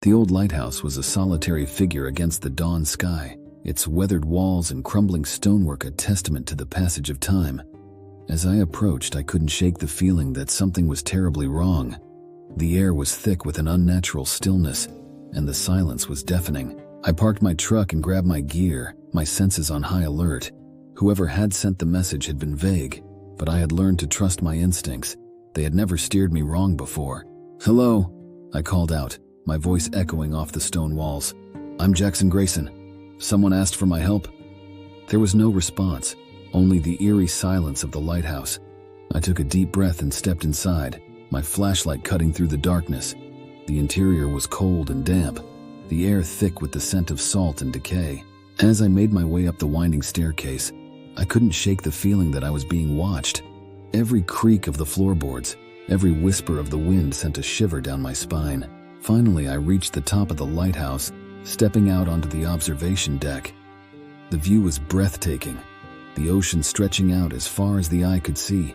The old lighthouse was a solitary figure against the dawn sky, its weathered walls and crumbling stonework a testament to the passage of time. As I approached, I couldn't shake the feeling that something was terribly wrong. The air was thick with an unnatural stillness, and the silence was deafening. I parked my truck and grabbed my gear, my senses on high alert. Whoever had sent the message had been vague, but I had learned to trust my instincts. They had never steered me wrong before. "Hello," I called out, my voice echoing off the stone walls. "I'm Jackson Grayson. Someone asked for my help." There was no response, only the eerie silence of the lighthouse. I took a deep breath and stepped inside, my flashlight cutting through the darkness. The interior was cold and damp, the air thick with the scent of salt and decay. As I made my way up the winding staircase, I couldn't shake the feeling that I was being watched. Every creak of the floorboards, every whisper of the wind sent a shiver down my spine. Finally, I reached the top of the lighthouse, stepping out onto the observation deck. The view was breathtaking, the ocean stretching out as far as the eye could see.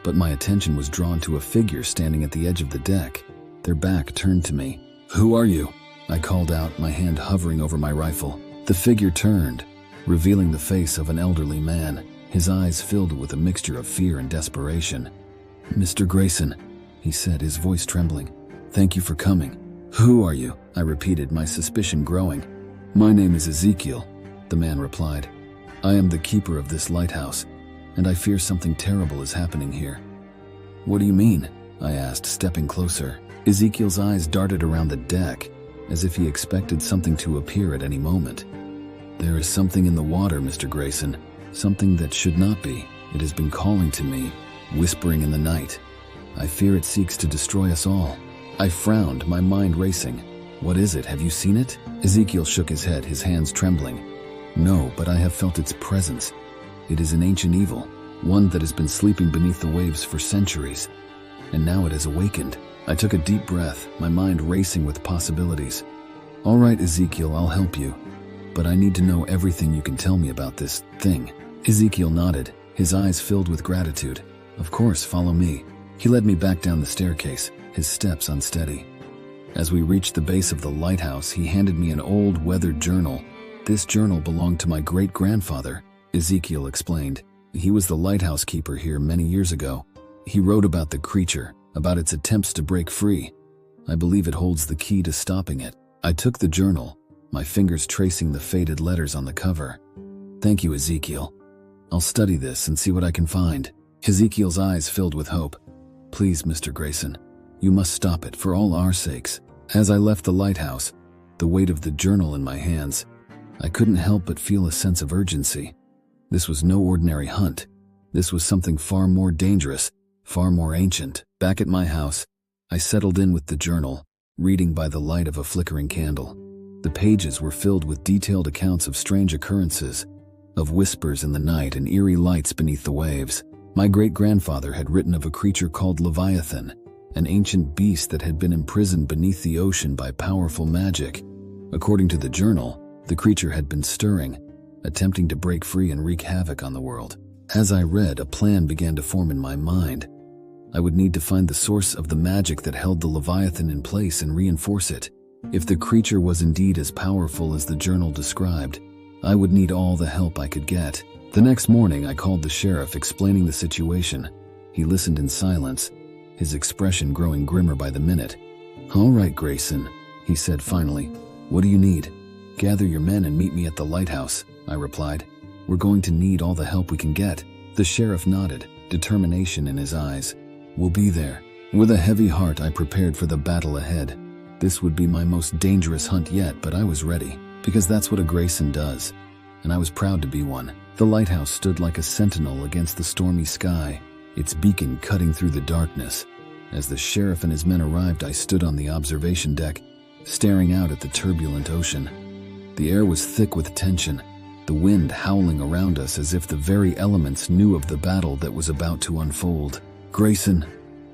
But my attention was drawn to a figure standing at the edge of the deck, their back turned to me. "Who are you?" I called out, my hand hovering over my rifle. The figure turned, revealing the face of an elderly man, his eyes filled with a mixture of fear and desperation. "Mr. Grayson," he said, his voice trembling. "Thank you for coming." "Who are you?" I repeated, my suspicion growing. "My name is Ezekiel," the man replied. "I am the keeper of this lighthouse, and I fear something terrible is happening here." "What do you mean?" I asked, stepping closer. Ezekiel's eyes darted around the deck, as if he expected something to appear at any moment. "There is something in the water, Mr. Grayson, something that should not be. It has been calling to me, whispering in the night. I fear it seeks to destroy us all." I frowned, my mind racing. "What is it? Have you seen it?" Ezekiel shook his head, his hands trembling. "No, but I have felt its presence. It is an ancient evil, one that has been sleeping beneath the waves for centuries, and now it has awakened." I took a deep breath, my mind racing with possibilities. "All right, Ezekiel, I'll help you, but I need to know everything you can tell me about this thing." Ezekiel nodded, his eyes filled with gratitude. "Of course, follow me." He led me back down the staircase, his steps unsteady. As we reached the base of the lighthouse, he handed me an old, weathered journal. "This journal belonged to my great-grandfather," Ezekiel explained. "He was the lighthouse keeper here many years ago. He wrote about the creature, about its attempts to break free. I believe it holds the key to stopping it." I took the journal, my fingers tracing the faded letters on the cover. "Thank you, Ezekiel. I'll study this and see what I can find." Ezekiel's eyes filled with hope. "Please, Mr. Grayson, you must stop it for all our sakes." As I left the lighthouse, the weight of the journal in my hands, I couldn't help but feel a sense of urgency. This was no ordinary hunt. This was something far more dangerous, far more ancient. Back at my house, I settled in with the journal, reading by the light of a flickering candle. The pages were filled with detailed accounts of strange occurrences, of whispers in the night and eerie lights beneath the waves. My great-grandfather had written of a creature called Leviathan, an ancient beast that had been imprisoned beneath the ocean by powerful magic. According to the journal, the creature had been stirring, attempting to break free and wreak havoc on the world. As I read, a plan began to form in my mind. I would need to find the source of the magic that held the Leviathan in place and reinforce it. If the creature was indeed as powerful as the journal described, I would need all the help I could get. The next morning, I called the sheriff, explaining the situation. He listened in silence, his expression growing grimmer by the minute. "All right, Grayson," he said finally. "What do you need?" "Gather your men and meet me at the lighthouse," I replied. "We're going to need all the help we can get." The sheriff nodded, determination in his eyes. "We'll be there." With a heavy heart, I prepared for the battle ahead. This would be my most dangerous hunt yet, but I was ready, because that's what a Grayson does, and I was proud to be one. The lighthouse stood like a sentinel against the stormy sky, its beacon cutting through the darkness. As the sheriff and his men arrived, I stood on the observation deck, staring out at the turbulent ocean. The air was thick with tension, the wind howling around us as if the very elements knew of the battle that was about to unfold. "Grayson,"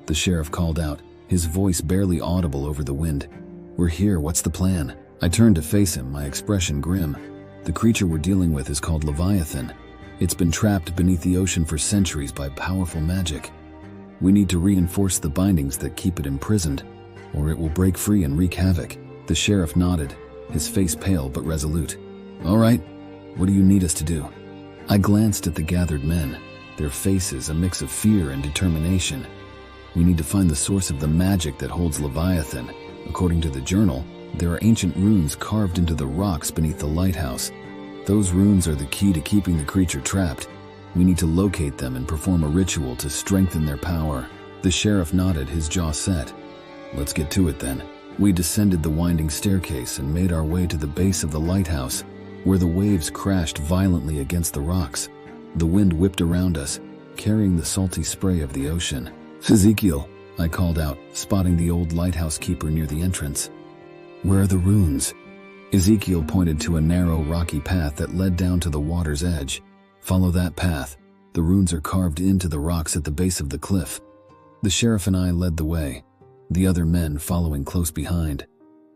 the sheriff called out, his voice barely audible over the wind. "We're here, what's the plan?" I turned to face him, my expression grim. "The creature we're dealing with is called Leviathan. It's been trapped beneath the ocean for centuries by powerful magic. We need to reinforce the bindings that keep it imprisoned, or it will break free and wreak havoc." The sheriff nodded, his face pale but resolute. All right, what do you need us to do? I glanced at the gathered men, their faces a mix of fear and determination. We need to find the source of the magic that holds Leviathan. According to the journal, there are ancient runes carved into the rocks beneath the lighthouse. Those runes are the key to keeping the creature trapped. We need to locate them and perform a ritual to strengthen their power. The sheriff nodded, his jaw set. Let's get to it then. We descended the winding staircase and made our way to the base of the lighthouse, where the waves crashed violently against the rocks. The wind whipped around us, carrying the salty spray of the ocean. Ezekiel, I called out, spotting the old lighthouse keeper near the entrance. Where are the runes? Ezekiel pointed to a narrow, rocky path that led down to the water's edge. Follow that path. The runes are carved into the rocks at the base of the cliff. The sheriff and I led the way, the other men following close behind.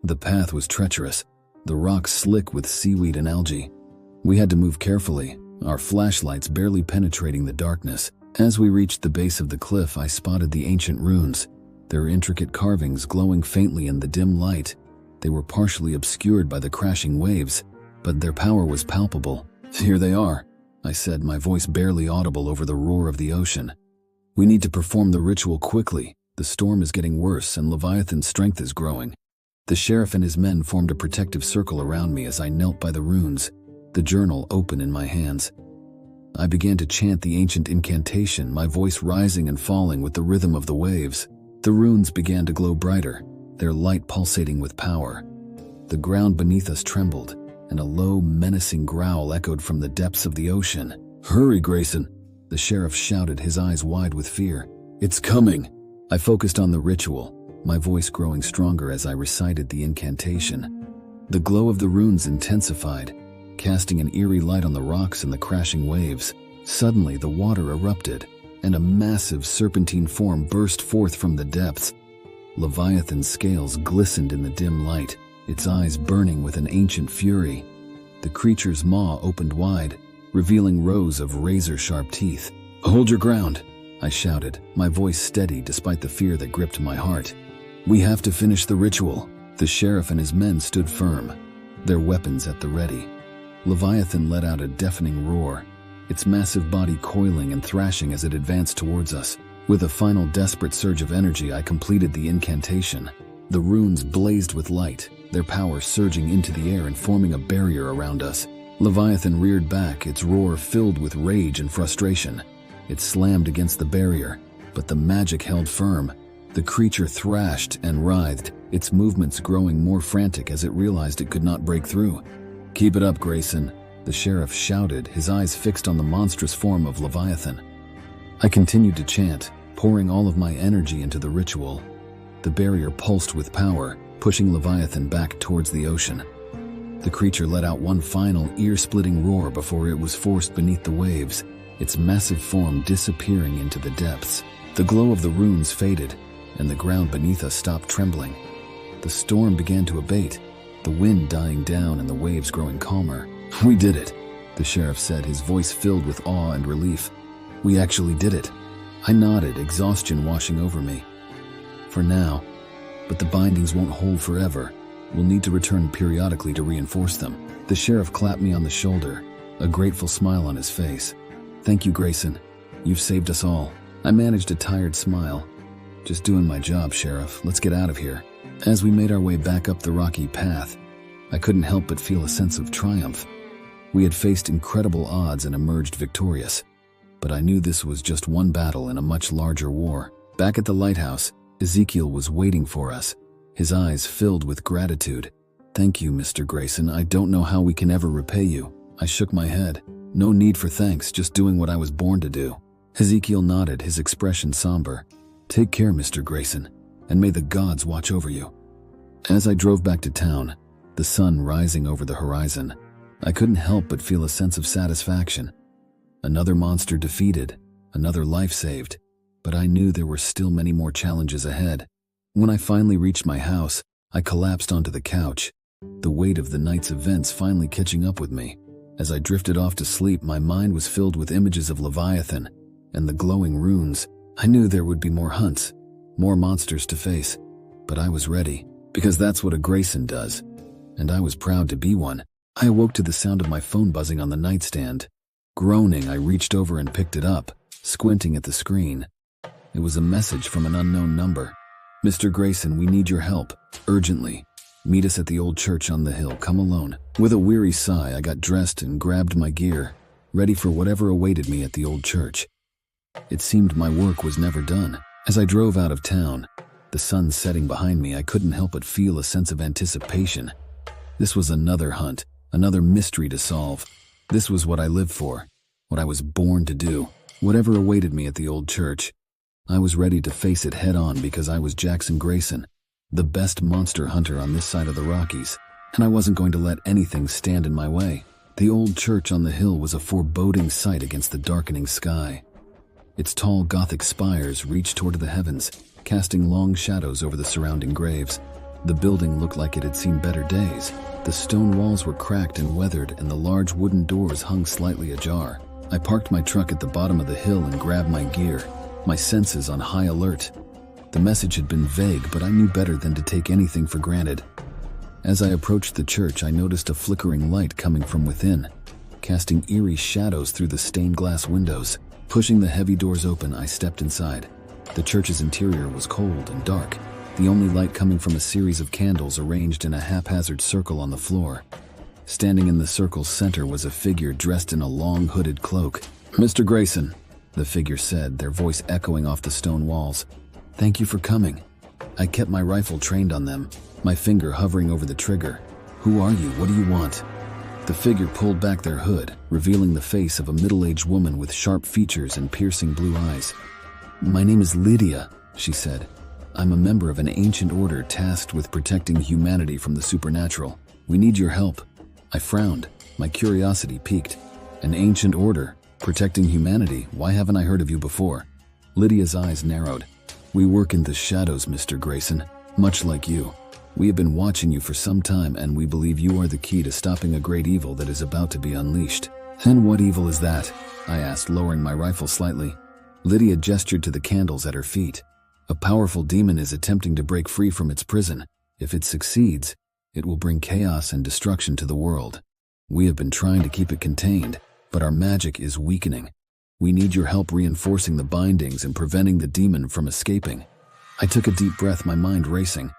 The path was treacherous, the rocks slick with seaweed and algae. We had to move carefully, our flashlights barely penetrating the darkness. As we reached the base of the cliff, I spotted the ancient runes, their intricate carvings glowing faintly in the dim light. They were partially obscured by the crashing waves, but their power was palpable. Here they are, I said, my voice barely audible over the roar of the ocean. We need to perform the ritual quickly. The storm is getting worse and Leviathan's strength is growing. The sheriff and his men formed a protective circle around me as I knelt by the runes, the journal open in my hands. I began to chant the ancient incantation, my voice rising and falling with the rhythm of the waves. The runes began to glow brighter, their light pulsating with power. The ground beneath us trembled, and a low, menacing growl echoed from the depths of the ocean. Hurry, Grayson, the sheriff shouted, his eyes wide with fear. It's coming. I focused on the ritual, my voice growing stronger as I recited the incantation. The glow of the runes intensified, casting an eerie light on the rocks and the crashing waves. Suddenly, the water erupted, and a massive serpentine form burst forth from the depths. Leviathan's scales glistened in the dim light, its eyes burning with an ancient fury. The creature's maw opened wide, revealing rows of razor-sharp teeth. Hold your ground, I shouted, my voice steady despite the fear that gripped my heart. We have to finish the ritual. The sheriff and his men stood firm, their weapons at the ready. Leviathan let out a deafening roar, its massive body coiling and thrashing as it advanced towards us. With a final desperate surge of energy, I completed the incantation. The runes blazed with light, their power surging into the air and forming a barrier around us. Leviathan reared back, its roar filled with rage and frustration. It slammed against the barrier, but the magic held firm. The creature thrashed and writhed, its movements growing more frantic as it realized it could not break through. Keep it up, Grayson, the sheriff shouted, his eyes fixed on the monstrous form of Leviathan. I continued to chant, pouring all of my energy into the ritual. The barrier pulsed with power, pushing Leviathan back towards the ocean. The creature let out one final, ear-splitting roar before it was forced beneath the waves, its massive form disappearing into the depths. The glow of the runes faded, and the ground beneath us stopped trembling. The storm began to abate, the wind dying down and the waves growing calmer. We did it, the sheriff said, his voice filled with awe and relief. We actually did it. I nodded, exhaustion washing over me. For now, but the bindings won't hold forever. We'll need to return periodically to reinforce them. The sheriff clapped me on the shoulder, a grateful smile on his face. Thank you, Grayson. You've saved us all. I managed a tired smile. Just doing my job, Sheriff. Let's get out of here. As we made our way back up the rocky path, I couldn't help but feel a sense of triumph. We had faced incredible odds and emerged victorious, but I knew this was just one battle in a much larger war. Back at the lighthouse, Ezekiel was waiting for us, his eyes filled with gratitude. Thank you, Mr. Grayson. I don't know how we can ever repay you. I shook my head. No need for thanks, just doing what I was born to do. Ezekiel nodded, his expression somber. Take care, Mr. Grayson, and may the gods watch over you. As I drove back to town, the sun rising over the horizon, I couldn't help but feel a sense of satisfaction. Another monster defeated, another life saved, but I knew there were still many more challenges ahead. When I finally reached my house, I collapsed onto the couch, the weight of the night's events finally catching up with me. As I drifted off to sleep, my mind was filled with images of Leviathan and the glowing runes. I knew there would be more hunts, more monsters to face, but I was ready. because that's what a Grayson does, and I was proud to be one. I awoke to the sound of my phone buzzing on the nightstand. Groaning, I reached over and picked it up, squinting at the screen. It was a message from an unknown number. "Mr. Grayson, we need your help, urgently. Meet us at the old church on the hill, come alone." With a weary sigh, I got dressed and grabbed my gear, ready for whatever awaited me at the old church. It seemed my work was never done. As I drove out of town, the sun setting behind me, I couldn't help but feel a sense of anticipation. This was another hunt, another mystery to solve. This was what I lived for, what I was born to do. Whatever awaited me at the old church, I was ready to face it head on because I was Jackson Grayson, the best monster hunter on this side of the Rockies, and I wasn't going to let anything stand in my way. The old church on the hill was a foreboding sight against the darkening sky. Its tall Gothic spires reached toward the heavens, casting long shadows over the surrounding graves. The building looked like it had seen better days. The stone walls were cracked and weathered, and the large wooden doors hung slightly ajar. I parked my truck at the bottom of the hill and grabbed my gear, my senses on high alert. The message had been vague, but I knew better than to take anything for granted. As I approached the church, I noticed a flickering light coming from within, casting eerie shadows through the stained glass windows. Pushing the heavy doors open, I stepped inside. The church's interior was cold and dark, the only light coming from a series of candles arranged in a haphazard circle on the floor. Standing in the circle's center was a figure dressed in a long hooded cloak. "Mr. Grayson," the figure said, their voice echoing off the stone walls. "Thank you for coming." I kept my rifle trained on them, my finger hovering over the trigger. "Who are you? What do you want?" The figure pulled back their hood, revealing the face of a middle-aged woman with sharp features and piercing blue eyes. "My name is Lydia," she said. "I'm a member of an ancient order tasked with protecting humanity from the supernatural. We need your help." I frowned, my curiosity piqued. "An ancient order? Protecting humanity? Why haven't I heard of you before?" Lydia's eyes narrowed. "We work in the shadows, Mr. Grayson, much like you. We have been watching you for some time, and we believe you are the key to stopping a great evil that is about to be unleashed." "And what evil is that?" I asked, lowering my rifle slightly. Lydia gestured to the candles at her feet. "A powerful demon is attempting to break free from its prison. If it succeeds, it will bring chaos and destruction to the world. We have been trying to keep it contained, but our magic is weakening. We need your help reinforcing the bindings and preventing the demon from escaping." I took a deep breath, my mind racing.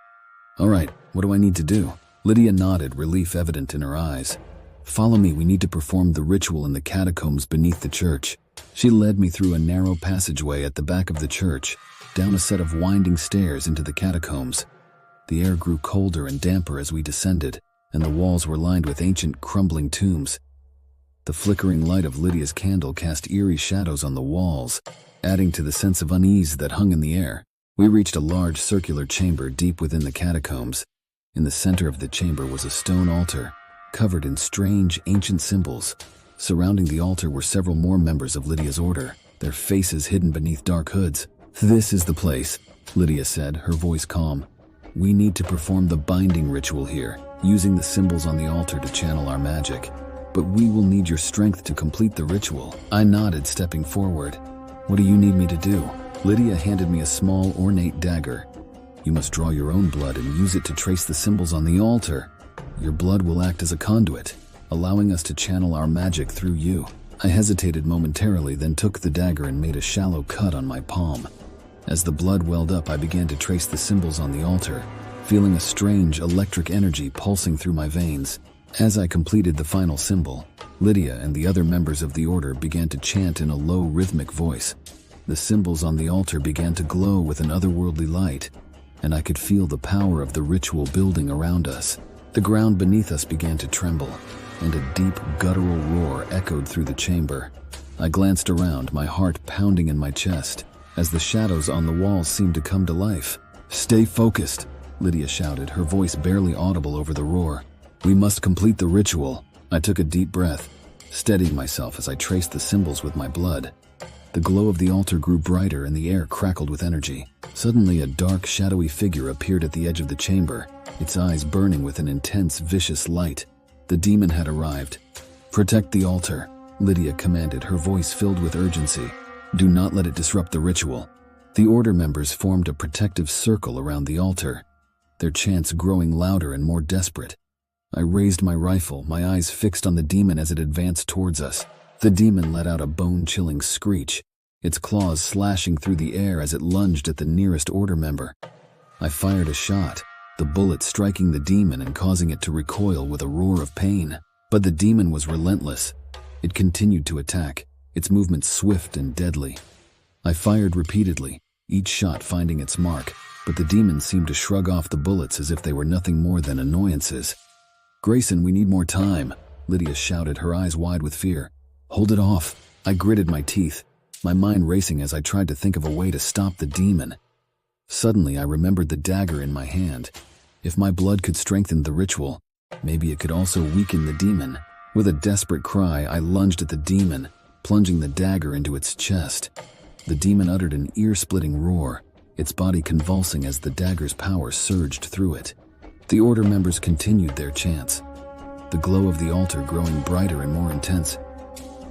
"All right, what do I need to do?" Lydia nodded, relief evident in her eyes. "Follow me, we need to perform the ritual in the catacombs beneath the church." She led me through a narrow passageway at the back of the church, down a set of winding stairs into the catacombs. The air grew colder and damper as we descended, and the walls were lined with ancient, crumbling tombs. The flickering light of Lydia's candle cast eerie shadows on the walls, adding to the sense of unease that hung in the air. We reached a large circular chamber deep within the catacombs. In the center of the chamber was a stone altar, covered in strange, ancient symbols. Surrounding the altar were several more members of Lydia's order, their faces hidden beneath dark hoods. "This is the place," Lydia said, her voice calm. "We need to perform the binding ritual here, using the symbols on the altar to channel our magic. But we will need your strength to complete the ritual." I nodded, stepping forward. "What do you need me to do?" Lydia handed me a small, ornate dagger. "You must draw your own blood and use it to trace the symbols on the altar. Your blood will act as a conduit, allowing us to channel our magic through you." I hesitated momentarily, then took the dagger and made a shallow cut on my palm. As the blood welled up, I began to trace the symbols on the altar, feeling a strange electric energy pulsing through my veins. As I completed the final symbol, Lydia and the other members of the order began to chant in a low, rhythmic voice. The symbols on the altar began to glow with an otherworldly light, and I could feel the power of the ritual building around us. The ground beneath us began to tremble, and a deep, guttural roar echoed through the chamber. I glanced around, my heart pounding in my chest, as the shadows on the walls seemed to come to life. "Stay focused," Lydia shouted, her voice barely audible over the roar. "We must complete the ritual." I took a deep breath, steadying myself as I traced the symbols with my blood. The glow of the altar grew brighter and the air crackled with energy. Suddenly, a dark, shadowy figure appeared at the edge of the chamber, its eyes burning with an intense, vicious light. The demon had arrived. "Protect the altar," Lydia commanded, her voice filled with urgency. "Do not let it disrupt the ritual." The order members formed a protective circle around the altar. their chants growing louder and more desperate. I raised my rifle, my eyes fixed on the demon as it advanced towards us. The demon let out a bone-chilling screech, its claws slashing through the air as it lunged at the nearest order member. I fired a shot, the bullet striking the demon and causing it to recoil with a roar of pain. But the demon was relentless. It continued to attack, its movements swift and deadly. I fired repeatedly, each shot finding its mark, but the demon seemed to shrug off the bullets as if they were nothing more than annoyances. "Grayson, we need more time," Lydia shouted, her eyes wide with fear. "Hold it off." I gritted my teeth, my mind racing as I tried to think of a way to stop the demon. Suddenly, I remembered the dagger in my hand. If my blood could strengthen the ritual, maybe it could also weaken the demon. With a desperate cry, I lunged at the demon, plunging the dagger into its chest. The demon uttered an ear-splitting roar, its body convulsing as the dagger's power surged through it. The order members continued their chants, the glow of the altar growing brighter and more intense.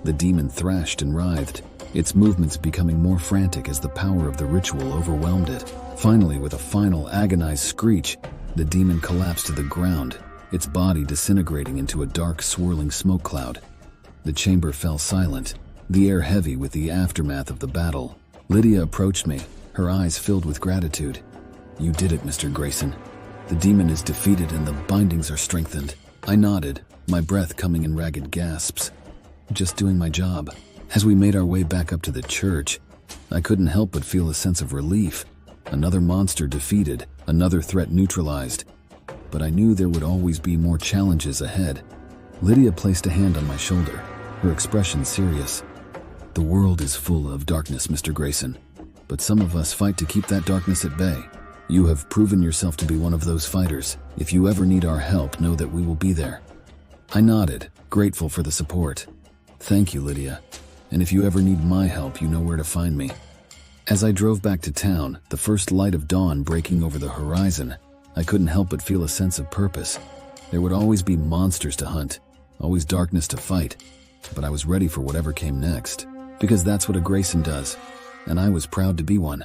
The demon thrashed and writhed, its movements becoming more frantic as the power of the ritual overwhelmed it. Finally, with a final agonized screech, the demon collapsed to the ground, its body disintegrating into a dark, swirling smoke cloud. The chamber fell silent, the air heavy with the aftermath of the battle. Lydia approached me, her eyes filled with gratitude. "You did it, Mr. Grayson. The demon is defeated and the bindings are strengthened." I nodded, my breath coming in ragged gasps. Just doing my job. As we made our way back up to the church, I couldn't help but feel a sense of relief. Another monster defeated, another threat neutralized. But I knew there would always be more challenges ahead. Lydia placed a hand on my shoulder, her expression serious. "The world is full of darkness, Mr. Grayson, but some of us fight to keep that darkness at bay. You have proven yourself to be one of those fighters. If you ever need our help, know that we will be there." I nodded, grateful for the support. "Thank you, Lydia. And if you ever need my help, you know where to find me." As I drove back to town, the first light of dawn breaking over the horizon, I couldn't help but feel a sense of purpose. There would always be monsters to hunt, always darkness to fight, but I was ready for whatever came next, because that's what a Grayson does, and I was proud to be one.